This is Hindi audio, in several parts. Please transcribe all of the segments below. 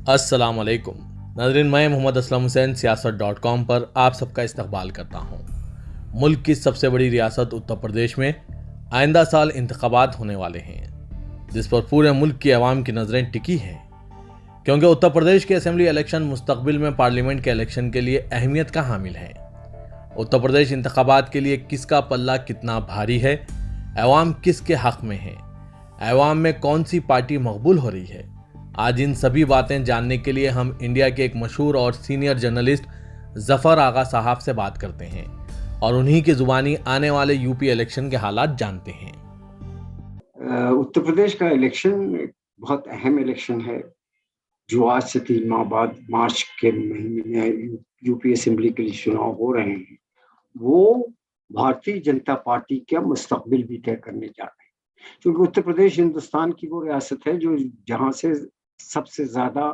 अस्सलाम वालेकुम नाज़रीन, मैं मोहम्मद असलम हुसैन सियासत.com पर आप सबका इस्तकबाल करता हूँ। मुल्क की सबसे बड़ी रियासत उत्तर प्रदेश में आइंदा साल इंतखाबात होने वाले हैं, जिस पर पूरे मुल्क की आवाम की नज़रें टिकी हैं, क्योंकि उत्तर प्रदेश के असेंबली इलेक्शन मुस्तकबिल में पार्लियामेंट के इलेक्शन के लिए अहमियत का हामिल हैं। उत्तर प्रदेश इंतखाबात के लिए किसका पल्ला कितना भारी है, अवाम किसके हक में है, अवाम में कौन सी पार्टी मकबूल हो रही है, आज इन सभी बातें जानने के लिए हम इंडिया के एक मशहूर और सीनियर जर्नलिस्ट जफर आगा साहब से बात करते हैं और उन्हीं की जुबानी आने वाले यूपी इलेक्शन के हालात जानते हैं। उत्तर प्रदेश का इलेक्शन एक बहुत अहम इलेक्शन है जो आज से 3 माह बाद मार्च के महीने में यूपी असेंबली के लिए चुनाव हो रहे हैं। वो भारतीय जनता पार्टी का मुस्तकबिल भी तय करने जा रहे हैं, क्योंकि उत्तर प्रदेश हिंदुस्तान की वो रियासत है जो जहाँ से सबसे ज्यादा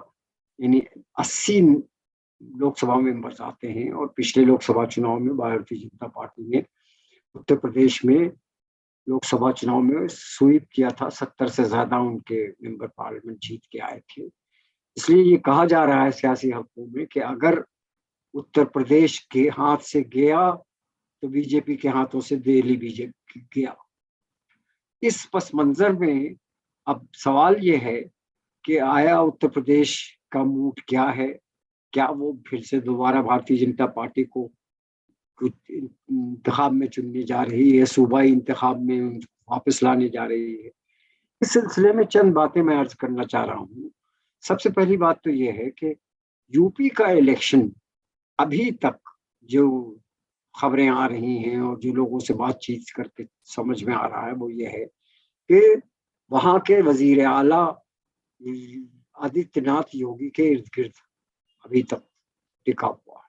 यानी 80 लोकसभा मेंबर्स आते हैं, और पिछले लोकसभा चुनाव में भारतीय जनता पार्टी ने उत्तर प्रदेश में लोकसभा चुनाव में स्वीप किया था। 70 से ज्यादा उनके मेंबर पार्लियामेंट जीत के आए थे। इसलिए ये कहा जा रहा है सियासी हलकों में कि अगर उत्तर प्रदेश के हाथ से गया तो बीजेपी के हाथों से दिल्ली बीजेपी गया। इस पस मंजर में अब सवाल ये है कि आया उत्तर प्रदेश का मूड क्या है, क्या वो फिर से दोबारा भारतीय जनता पार्टी को कुछ इंतखाब में चुनने जा रही है, सूबाई इंतखाब में वापस लाने जा रही है। इस सिलसिले में चंद बातें मैं अर्ज करना चाह रहा हूँ। सबसे पहली बात तो ये है कि यूपी का इलेक्शन अभी तक जो खबरें आ रही हैं और जो लोगों से बातचीत करके समझ में आ रहा है वो ये है कि वहाँ के वजीर आला आदित्यनाथ योगी के इर्द गिर्द अभी तक टिका हुआ है।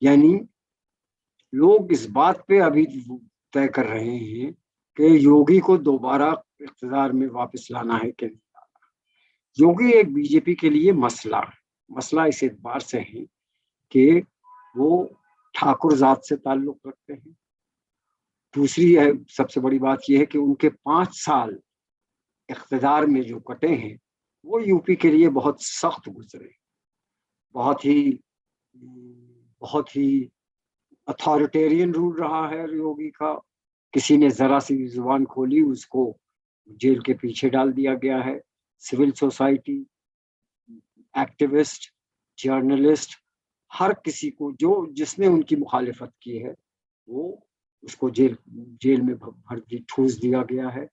यानी लोग इस बात पे अभी तय कर रहे हैं कि योगी को दोबारा इख्तियार में वापस लाना है कि नहीं लाना। योगी एक बीजेपी के लिए मसला है। मसला इस एतबार से है कि वो ठाकुर जात से ताल्लुक रखते हैं। दूसरी है, सबसे बड़ी बात यह है कि उनके 5 साल इख्तियार में जो कटे हैं वो यूपी के लिए बहुत सख्त गुजरे, बहुत ही बहुत ही अथॉरिटेरियन रूल रहा है योगी का। किसी ने जरा सी जुबान खोली उसको जेल के पीछे डाल दिया गया है। सिविल सोसाइटी, एक्टिविस्ट, जर्नलिस्ट, हर किसी को जो जिसने उनकी मुखालिफत की है वो उसको जेल में भर दी, ठूस दिया गया है।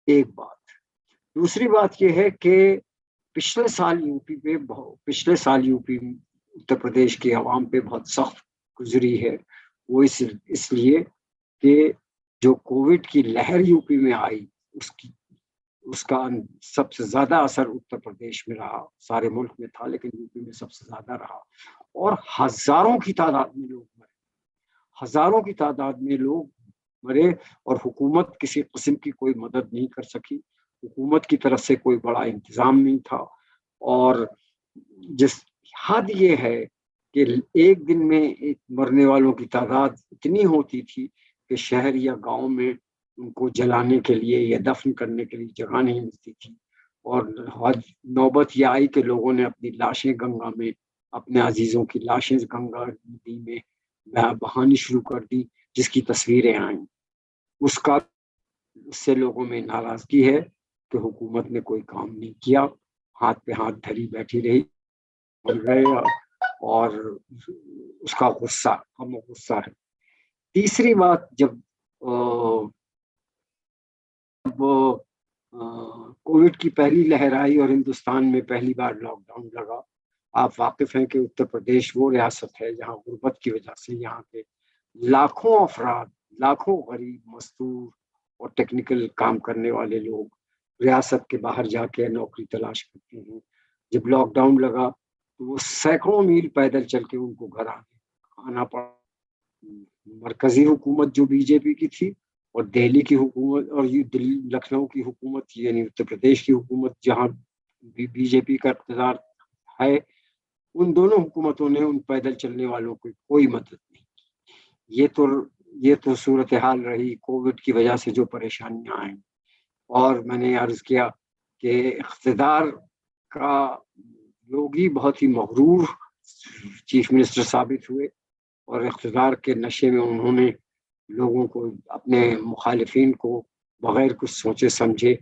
एक बात। दूसरी बात यह है कि पिछले साल यूपी उत्तर प्रदेश की आवाम पे बहुत सख्त गुजरी है। वो इसलिए कि जो कोविड की लहर यूपी में आई उसका सबसे ज्यादा असर उत्तर प्रदेश में रहा। सारे मुल्क में था लेकिन यूपी में सबसे ज्यादा रहा, और हजारों की तादाद में लोग मरे। हजारों की तादाद में लोग मरे और हुकूमत किसी किस्म की कोई मदद नहीं कर सकी। हुकूमत की तरफ से कोई बड़ा इंतजाम नहीं था, और जिस हद ये है कि एक दिन में मरने वालों की तादाद इतनी होती थी कि शहर या गांव में उनको जलाने के लिए या दफन करने के लिए जगह नहीं मिलती थी। और नौबत यह आई कि लोगों ने अपनी लाशें गंगा में, अपने अजीजों की लाशें गंगा नदी में बहानी शुरू कर दी, जिसकी तस्वीरें आई। उसका उससे लोगों में नाराजगी है कि हुकूमत ने कोई काम नहीं किया, हाथ पे हाथ धरी बैठी रही, मर गए, और उसका गुस्सा हम गुस्सा है। तीसरी बात, जब कोविड की पहली लहर आई और हिंदुस्तान में पहली बार लॉकडाउन लगा, आप वाकिफ हैं कि उत्तर प्रदेश वो रियासत है जहां गुर्बत की वजह से यहाँ के लाखों अफराद, लाखों गरीब मजदूर और टेक्निकल काम करने वाले लोग रियासत के बाहर जाके नौकरी तलाश करते हैं। जब लॉकडाउन लगा तो वो सैकड़ों मील पैदल चल के उनको घर आना पड़ा। मरकजी हुकूमत जो बीजेपी की थी और दिल्ली की हुकूमत और ये दिल्ली लखनऊ की हुकूमत यानी उत्तर प्रदेश की हुकूमत जहाँ बीजेपी का इक़्तिदार है, उन दोनों हुकूमतों ने उन पैदल चलने वालों की कोई मदद नहीं की। ये तो सूरत हाल रही कोविड की वजह से जो परेशानियां आई। और मैंने अर्ज किया कि इक़्तिदार का योगी बहुत ही मगरूर चीफ मिनिस्टर साबित हुए और इख्तिदार के नशे में उन्होंने लोगों को, अपने मुखालिफिन को बगैर कुछ सोचे समझे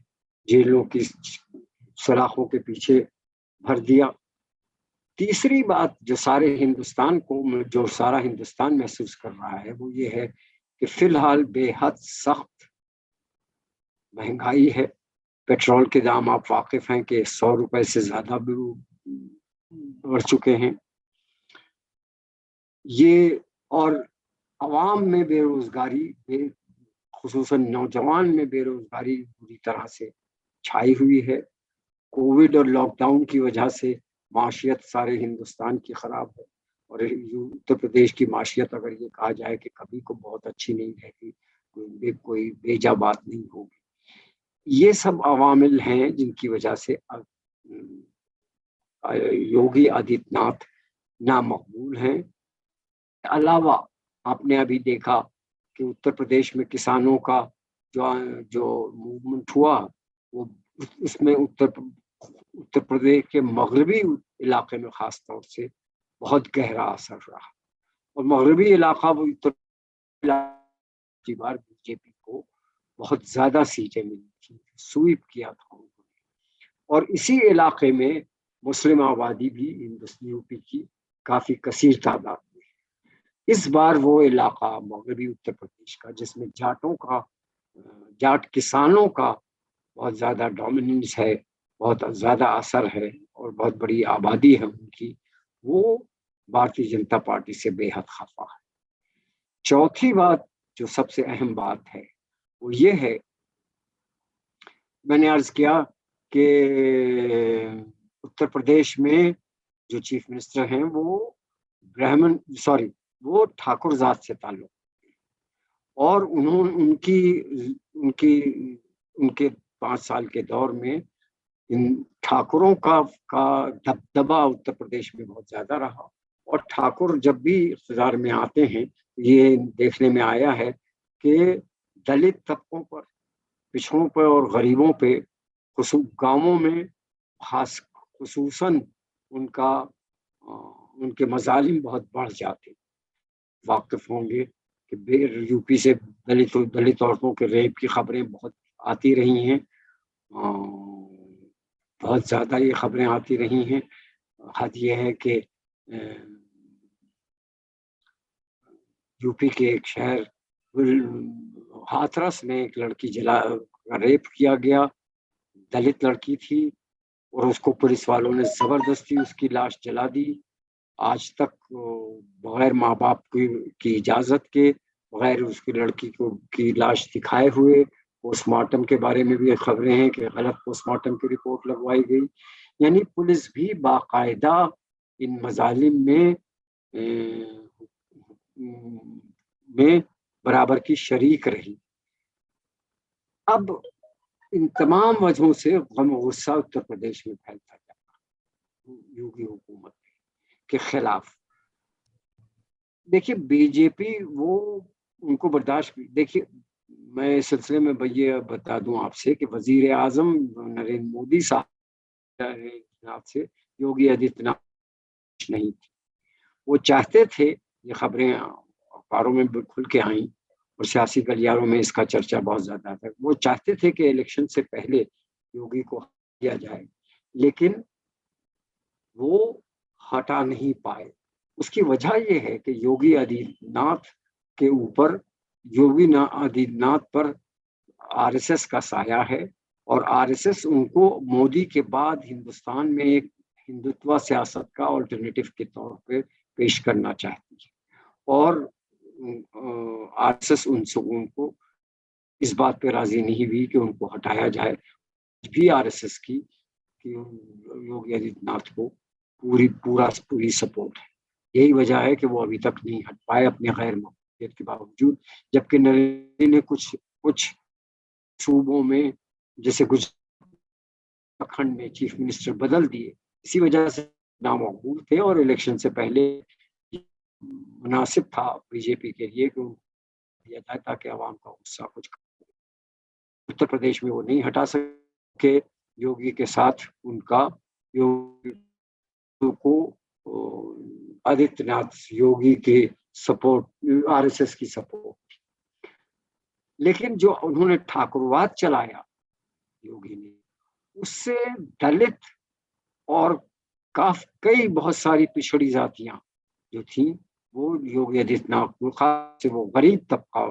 जेलों की सलाखों के पीछे भर दिया। तीसरी बात जो सारा हिंदुस्तान महसूस कर रहा है वो ये है कि फिलहाल बेहद सख्त महंगाई है। पेट्रोल के दाम आप वाकिफ हैं कि 100 रुपए से ज्यादा भी बढ़ चुके हैं ये। और अवाम में बेरोजगारी, खुसूसन नौजवान में बेरोजगारी बुरी तरह से छाई हुई है। कोविड और लॉकडाउन की वजह से माशियत सारे हिंदुस्तान की खराब है और उत्तर प्रदेश की माशियत अगर ये कहा जाए कि कभी को बहुत अच्छी नहीं रहती, कोई बेजा बात नहीं होगी। ये सब अवामिल हैं जिनकी वजह से योगी आदित्यनाथ नामकबूल हैं। अलावा आपने अभी देखा कि उत्तर प्रदेश में किसानों का जो जो मूवमेंट हुआ वो उसमें उत्तर प्रदेश के मगरबी इलाके में खास तौर से बहुत गहरा असर रहा और मगरबी इलाका वो उत्तर बार बीजेपी को बहुत ज्यादा सीटें मिली थी, स्वीप किया था उन्होंने। और इसी इलाके में मुस्लिम आबादी भी यूपी की काफी कसीर तादाद में। इस बार वो इलाका मगरबी उत्तर प्रदेश का जिसमें जाट किसानों का बहुत ज्यादा डोमिनेंस है, बहुत ज्यादा असर है और बहुत बड़ी आबादी है उनकी, वो भारतीय जनता पार्टी से बेहद खफा है। चौथी बात जो सबसे अहम बात है वो ये है, मैंने अर्ज किया कि उत्तर प्रदेश में जो चीफ मिनिस्टर हैं वो ठाकुर जात से ताल्लुक और उन्होंने उनके 5 साल के दौर में इन ठाकुरों का दबदबा उत्तर प्रदेश में बहुत ज्यादा रहा और ठाकुर जब भी इख्तिदार में आते हैं ये देखने में आया है कि दलित तबकों पर, पिछड़ों पर और गरीबों पे गांवों में खास खुसूसन उनके मजालिम बहुत बढ़ जाते। वाकिफ होंगे कि यूपी से दलित औरतों के रेप की खबरें बहुत आती रही हैं, बहुत ज्यादा ये खबरें आती रही हैं। हद ये है कि यूपी के एक शहर हाथरस में एक लड़की रेप किया गया, दलित लड़की थी और उसको पुलिस वालों ने जबरदस्ती उसकी लाश जला दी। आज तक बगैर माँ बाप की इजाजत के, बगैर उसकी लड़की की लाश दिखाए हुए, पोस्टमार्टम के बारे में भी खबरें हैं कि गलत पोस्टमार्टम की रिपोर्ट लगवाई गई। यानी पुलिस भी बाकायदा इन मजालिम में बराबर की शरीक रही। अब इन तमाम वजहों से गम और गुस्सा उत्तर प्रदेश में फैलता जाता योगी हुकूमत के खिलाफ। देखिए बीजेपी वो उनको बर्दाश्त, देखिए मैं इस सिलसिले में ये बता दूं आपसे कि वजीर आजम नरेंद्र मोदी साहब से योगी आदित्यनाथ नहीं थी। वो चाहते थे, ये खबरें अखबारों में खुल के आई और सियासी गलियारों में इसका चर्चा बहुत ज्यादा था, वो चाहते थे कि इलेक्शन से पहले योगी को किया जाए, लेकिन वो हटा नहीं पाए। उसकी वजह यह है कि योगी आदित्यनाथ के ऊपर, योगी आदित्यनाथ पर आरएसएस का साया है और आरएसएस उनको मोदी के बाद हिंदुस्तान में एक हिंदुत्व सियासत का ऑल्टरनेटिव के तौर पे पेश करना चाहती है और आरएसएस उनको इस बात पे राजी नहीं हुई कि उनको हटाया जाए। भी आरएसएस की कि योगी आदित्यनाथ को पूरी सपोर्ट है। यही वजह है कि वो अभी तक नहीं हट पाए अपने गैर मकबूलियत के बावजूद, जबकि नरेंद्र ने कुछ सूबों में जैसे उत्तराखंड में चीफ मिनिस्टर बदल दिए, इसी वजह से नामकबूल थे और इलेक्शन से पहले मुनासिब था बीजेपी के लिए कि दिया जाए ताकि आवाम का गुस्सा कुछ। उत्तर प्रदेश में वो नहीं हटा सके योगी के साथ उनका योगी को आदित्यनाथ योगी के सपोर्ट, आरएसएस की सपोर्ट। लेकिन जो उन्होंने ठाकुरवाद चलाया योगी ने, उससे दलित और कई बहुत सारी पिछड़ी जातियां जो थी, वो योगी आदित्यनाथ को, खास से वो गरीब तबका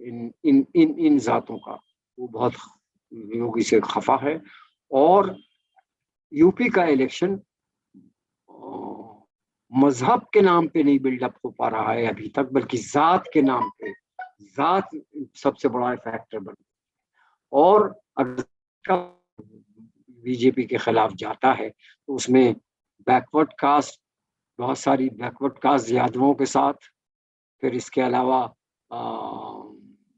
इन इन इन इन जातों का, वो बहुत योगी से खफा है। और यूपी का इलेक्शन मजहब के नाम पे नहीं बिल्डअप हो पा रहा है अभी तक, बल्कि जात के नाम पे, जात सबसे बड़ा फैक्टर बन। और अगर बीजेपी के खिलाफ जाता है तो उसमें बैकवर्ड कास्ट, बहुत सारी बैकवर्ड कास्ट यादवों के साथ, फिर इसके अलावा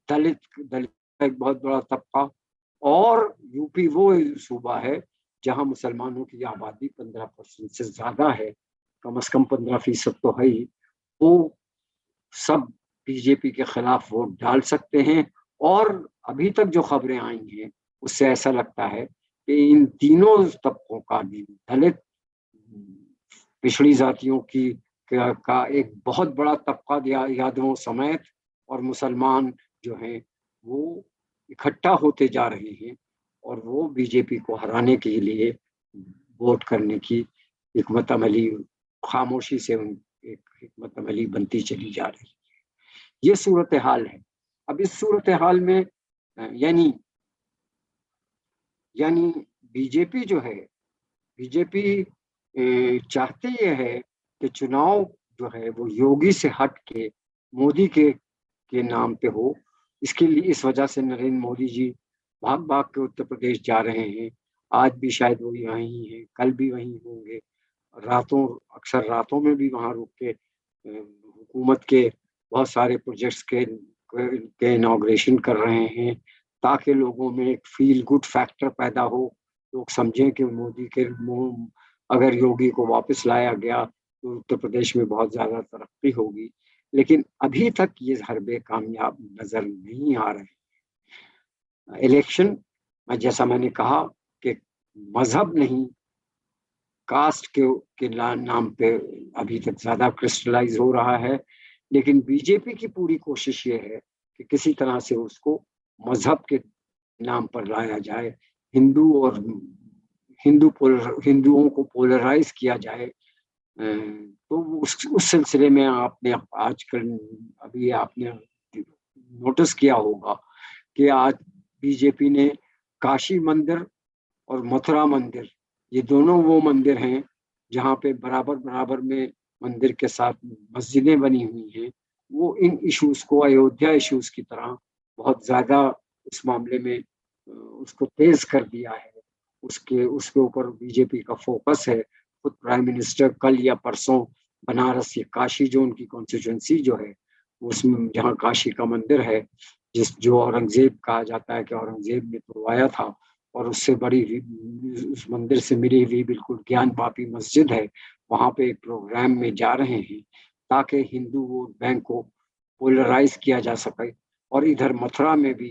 दलित दलित का एक बहुत बड़ा तबका। और यूपी वो सूबा है जहां मुसलमानों की आबादी 15% से ज्यादा है, कम से कम 15% तो है ही। वो सब बीजेपी के खिलाफ वोट डाल सकते हैं। और अभी तक जो खबरें आई हैं उससे ऐसा लगता है कि इन तीनों तबकों का, दलित, पिछड़ी जातियों की का एक बहुत बड़ा तबका यादवों समेत, और मुसलमान जो हैं वो इकट्ठा होते जा रहे हैं, और वो बीजेपी को हराने के लिए वोट करने की हिकमत अमली, खामोशी से एक हिकमत अमली बनती चली जा रही है। ये सूरत हाल है। अब इस सूरत हाल में यानी बीजेपी जो है, बीजेपी चाहते ये है कि चुनाव जो है वो योगी से हट के मोदी के नाम पे हो। इसके लिए, इस वजह से नरेंद्र मोदी जी भाग भाग के उत्तर प्रदेश जा रहे हैं। आज भी शायद वो वहीं हैं, कल भी वहीं होंगे। अक्सर रातों में भी वहां रुक के हुकूमत के बहुत सारे प्रोजेक्ट्स के इनॉग्रेशन कर रहे हैं, ताकि लोगों में एक फील गुड फैक्टर पैदा हो। लोग समझें कि मोदी के अगर योगी को वापस लाया गया तो उत्तर प्रदेश में बहुत ज्यादा तरक्की होगी। लेकिन अभी तक ये हरबे कामयाब नजर नहीं आ रहे। इलेक्शन, जैसा मैंने कहा कि मजहब नहीं, कास्ट के नाम पे अभी तक ज्यादा क्रिस्टलाइज हो रहा है। लेकिन बीजेपी की पूरी कोशिश ये है कि किसी तरह से उसको मजहब के नाम पर लाया जाए, हिंदुओं को पोलराइज किया जाए। तो उस सिलसिले में आपने आजकल अभी आपने नोटिस किया होगा कि आज बीजेपी ने काशी मंदिर और मथुरा मंदिर, ये दोनों वो मंदिर हैं जहाँ पे बराबर बराबर में मंदिर के साथ मस्जिदें बनी हुई हैं। वो इन इश्यूज को अयोध्या इश्यूज की तरह बहुत ज्यादा इस मामले में उसको तेज कर दिया है। उसके ऊपर बीजेपी का फोकस है। खुद प्राइम मिनिस्टर कल या परसों बनारस या काशी, जो उनकी कॉन्स्टिट्यूंसी जो है, उसमें जहाँ काशी का मंदिर है, जो औरंगजेब कहा जाता है कि औरंगजेब ने तुड़वाया था, और उससे बड़ी उस मंदिर से मिली हुई बिल्कुल ज्ञान पापी मस्जिद है, वहां पे एक प्रोग्राम में जा रहे हैं ताकि हिंदू वोट बैंक को पोलराइज किया जा सके। और इधर मथुरा में भी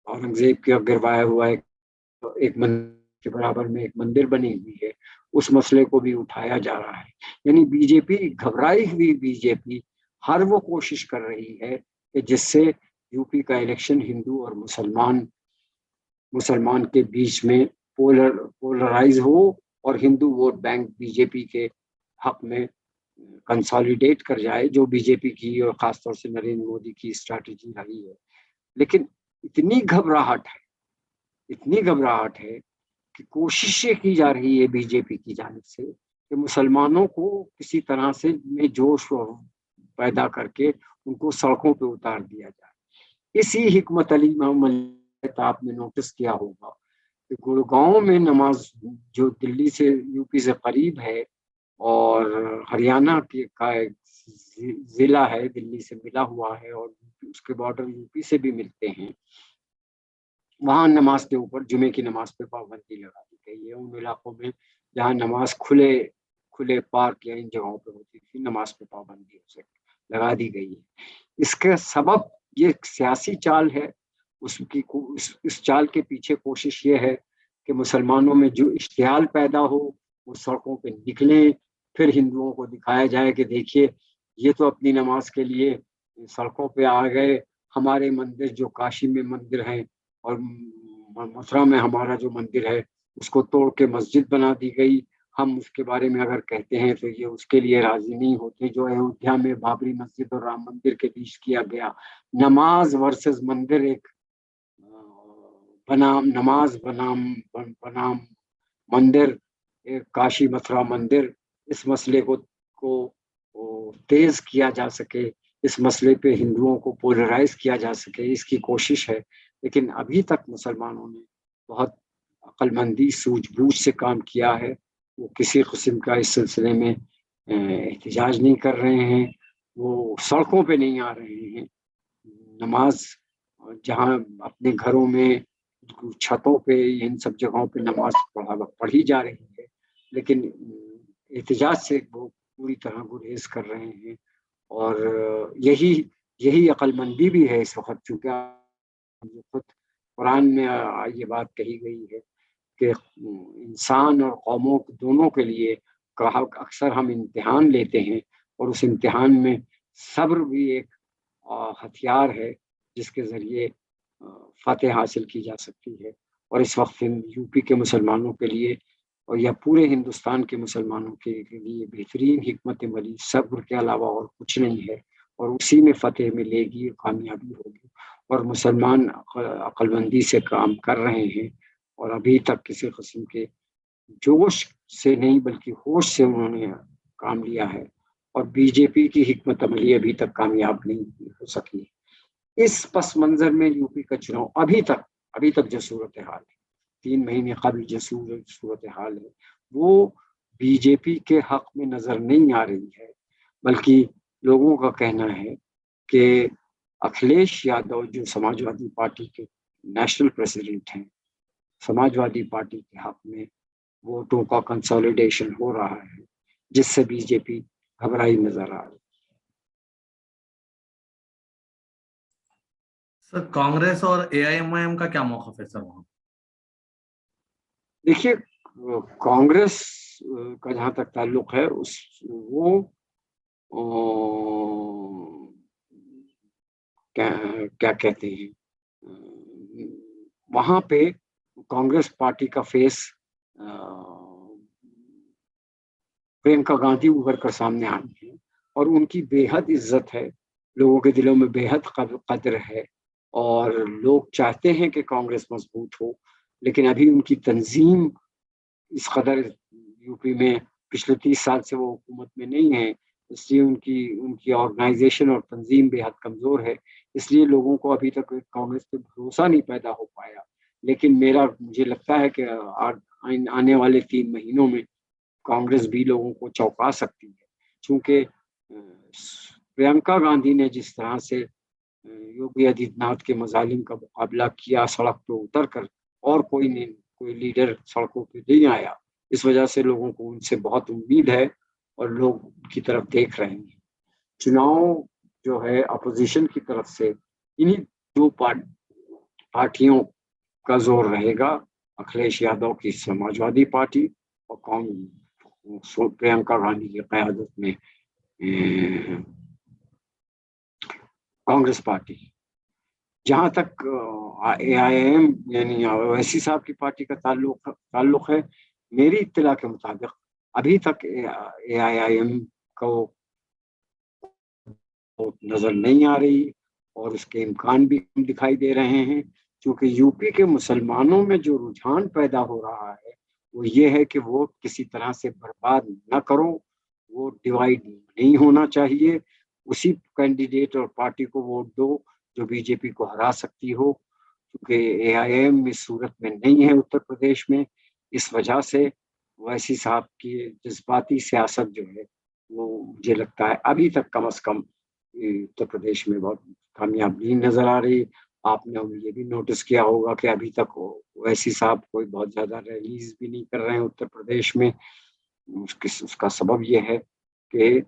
औरंगजेब का गिरवाया हुआ एक मंदिर के बराबर में एक मंदिर बनी हुई है, उस मसले को भी उठाया जा रहा है। यानी बीजेपी, घबराई हुई बीजेपी हर वो कोशिश कर रही है कि जिससे यूपी का इलेक्शन हिंदू और मुसलमान के बीच में पोलराइज हो, और हिंदू वोट बैंक बीजेपी के हक में कंसोलिडेट कर जाए, जो बीजेपी की और खासतौर से नरेंद्र मोदी की स्ट्रैटेजी रही है। लेकिन इतनी घबराहट है कि कोशिशें की जा रही है बीजेपी की जानिब से कि मुसलमानों को किसी तरह से में जोश पैदा करके उनको सड़कों पे उतार दिया जाए। इसी हिकमत अली आपने नोटिस किया होगा कि गुड़गांव में नमाज, जो दिल्ली से, यूपी से करीब है और हरियाणा का एक जिला है, दिल्ली से मिला हुआ है और उसके बॉर्डर यूपी से भी मिलते हैं, वहां नमाज के ऊपर, जुमे की नमाज पे पाबंदी लगा दी गई है। उन इलाकों में जहाँ नमाज खुले पार्क या इन जगहों पे होती थी, नमाज पे पाबंदी लगा दी गई है। इसका सबब ये सियासी चाल है। इस चाल के पीछे कोशिश ये है कि मुसलमानों में जो इश्तियाल पैदा हो, वो सड़कों पे निकलें, फिर हिंदुओं को दिखाया जाए कि देखिए ये तो अपनी नमाज के लिए सड़कों पे आ गए। हमारे मंदिर जो काशी में मंदिर हैं और मथुरा में हमारा जो मंदिर है उसको तोड़ के मस्जिद बना दी गई। हम उसके बारे में अगर कहते हैं तो ये उसके लिए राजी नहीं होते। जो अयोध्या में बाबरी मस्जिद और राम मंदिर के बीच किया गया, नमाज वर्सेस मंदिर, एक बनाम नमाज बनाम मंदिर, एक काशी मथुरा मंदिर, इस मसले को तेज किया जा सके, इस मसले पे हिंदुओं को पोलराइज किया जा सके, इसकी कोशिश है। लेकिन अभी तक मुसलमानों ने बहुत अक्लमंदी सूझबूझ से काम किया है। वो किसी किस्म का इस सिलसिले में एहतजाज नहीं कर रहे हैं, वो सड़कों पे नहीं आ रहे हैं। नमाज जहाँ अपने घरों में, छतों पे, इन सब जगहों पे नमाज पढ़ी जा रही है, लेकिन एहतजाज से वो पूरी तरह गुरेज कर रहे हैं। और यही यही अक्लमंदी भी है इस वक्त, चूंकि खुद कुरान में ये बात कही गई है कि इंसान और कौमों दोनों के लिए कहा अक्सर हम इम्तिहान लेते हैं, और उस इम्तिहान में सब्र भी एक हथियार है जिसके ज़रिए फ़तेह हासिल की जा सकती है। और इस वक्त यूपी के मुसलमानों के लिए और या पूरे हिंदुस्तान के मुसलमानों के लिए बेहतरीन हिकमत अमली सब्र के अलावा और कुछ नहीं है, और उसी में फ़तेह मिलेगी, कामयाबी होगी। और मुसलमान अक्लमंदी से काम कर रहे हैं, और अभी तक किसी किस्म के जोश से नहीं बल्कि होश से उन्होंने काम लिया है, और बीजेपी की हिकमत अमली अभी तक कामयाब नहीं हो सकी। इस पस मंजर में यूपी का चुनाव अभी तक जो सूरत हाल है, 3 महीने कबल जो सूरत हाल है, वो बीजेपी के हक में नजर नहीं आ रही है। बल्कि लोगों का कहना है कि अखिलेश यादव जो समाजवादी पार्टी के नेशनल प्रेसिडेंट हैं, समाजवादी पार्टी के हक में वोटों का कंसोलिडेशन हो रहा है, जिससे बीजेपी घबराई नजर आ रही है। सर, कांग्रेस और एआईएमआईएम का क्या मौक़िफ़ है सर वहाँ? देखिए, कांग्रेस का जहाँ तक ताल्लुक है, वो क्या क्या कहते हैं, वहाँ पे कांग्रेस पार्टी का फेस प्रियंका गांधी उभर कर सामने आई है, और उनकी बेहद इज्जत है, लोगों के दिलों में बेहद कदर है, और लोग चाहते हैं कि कांग्रेस मजबूत हो। लेकिन अभी उनकी तंजीम इस कदर यूपी में पिछले 30 साल से वो हुकूमत में नहीं है, इसलिए उनकी उनकी ऑर्गेनाइजेशन और तंजीम बेहद कमज़ोर है। इसलिए लोगों को अभी तक कांग्रेस पे भरोसा नहीं पैदा हो पाया। लेकिन मुझे लगता है कि आने वाले 3 महीनों में कांग्रेस भी लोगों को चौंका सकती है, चूंकि प्रियंका गांधी ने जिस तरह से योगी आदित्यनाथ के मजालिम का मुकाबला किया सड़क पे उतर कर, और कोई लीडर सड़कों पे नहीं आया। इस वजह से लोगों को उनसे बहुत उम्मीद है, और लोग उनकी तरफ देख रहे हैं। चुनाव जो है अपोजिशन की तरफ से इन्हीं दो पार्टियों का जोर रहेगा, अखिलेश यादव की समाजवादी पार्टी और प्रियंका गांधी की क़यादत में कांग्रेस पार्टी। जहाँ तक एआईएम यानी ओवैसी साहब की पार्टी का ताल्लुक है, मेरी इत्तला के मुताबिक अभी तक एआईएम को नजर नहीं आ रही, और उसके इम्कान भी दिखाई दे रहे हैं। क्योंकि यूपी के मुसलमानों में जो रुझान पैदा हो रहा है वो ये है कि वोट किसी तरह से बर्बाद न करो, वोट डिवाइड नहीं होना चाहिए, उसी कैंडिडेट और पार्टी को वोट दो जो बीजेपी को हरा सकती हो। क्योंकि एआईएम इस सूरत में नहीं है उत्तर प्रदेश में, इस वजह से ओवैसी साहब की जज्बाती सियासत जो है वो मुझे लगता है अभी तक कम अज कम उत्तर प्रदेश में बहुत कामयाब नहीं नजर आ रही। आपने ये भी नोटिस किया होगा कि अभी तक ओवैसी साहब कोई बहुत ज्यादा रैलीज भी नहीं कर रहे हैं उत्तर प्रदेश में। उसका सबब यह है कि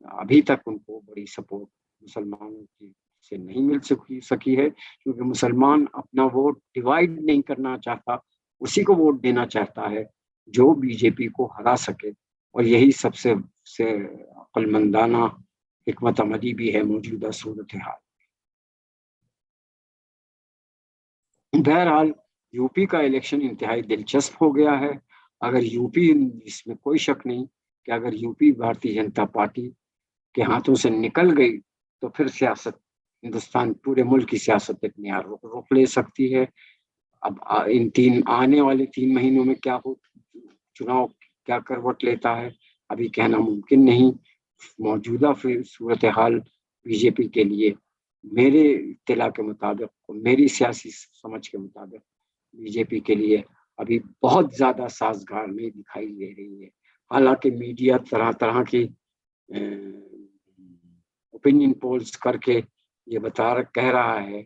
अभी तक उनको बड़ी सपोर्ट मुसलमानों की से नहीं मिल सकी है, क्योंकि मुसलमान अपना वोट डिवाइड नहीं करना चाहता, उसी को वोट देना चाहता है जो बीजेपी को हरा सके, और यही सबसे से अक्लमंदाना हिकमत अमली भी है मौजूदा सूरत हाल। बहरहाल यूपी का इलेक्शन इंतहाई दिलचस्प हो गया है। अगर यूपी, इसमें कोई शक नहीं कि अगर यूपी भारतीय जनता पार्टी के हाथों से निकल गई तो फिर सियासत, हिंदुस्तान पूरे मुल्क की सियासत एक नया रुख ले सकती है। अब इन आने वाले 3 महीनों में क्या हो, चुनाव क्या करवट लेता है, अभी कहना मुमकिन नहीं। मौजूदा फिर सूरत हाल बीजेपी के लिए, मेरे इत्तला के मुताबिक, मेरी सियासी समझ के मुताबिक, बीजेपी के लिए अभी बहुत ज्यादा साजगार नहीं दिखाई दे रही है। हालांकि मीडिया तरह तरह की ओपिनियन पोल्स करके ये कह रहा है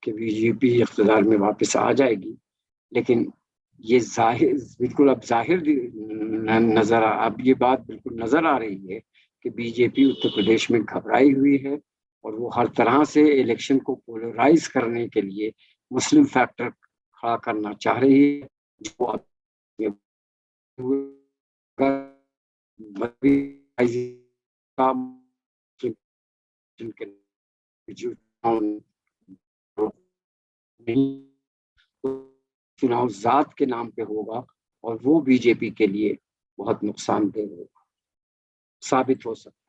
कि बीजेपी इख्तिदार में वापस आ जाएगी, लेकिन ये जाहिर, बिल्कुल अब जाहिर नजर अब ये बात बिल्कुल नजर आ रही है कि बीजेपी उत्तर प्रदेश में घबराई हुई है, और वो हर तरह से इलेक्शन को पोलराइज करने के लिए मुस्लिम फैक्टर खड़ा करना चाह रही है, जो अब चुनाव जात के नाम पे होगा, और वो बीजेपी के लिए बहुत नुकसानदेह होगा, साबित हो सकता है।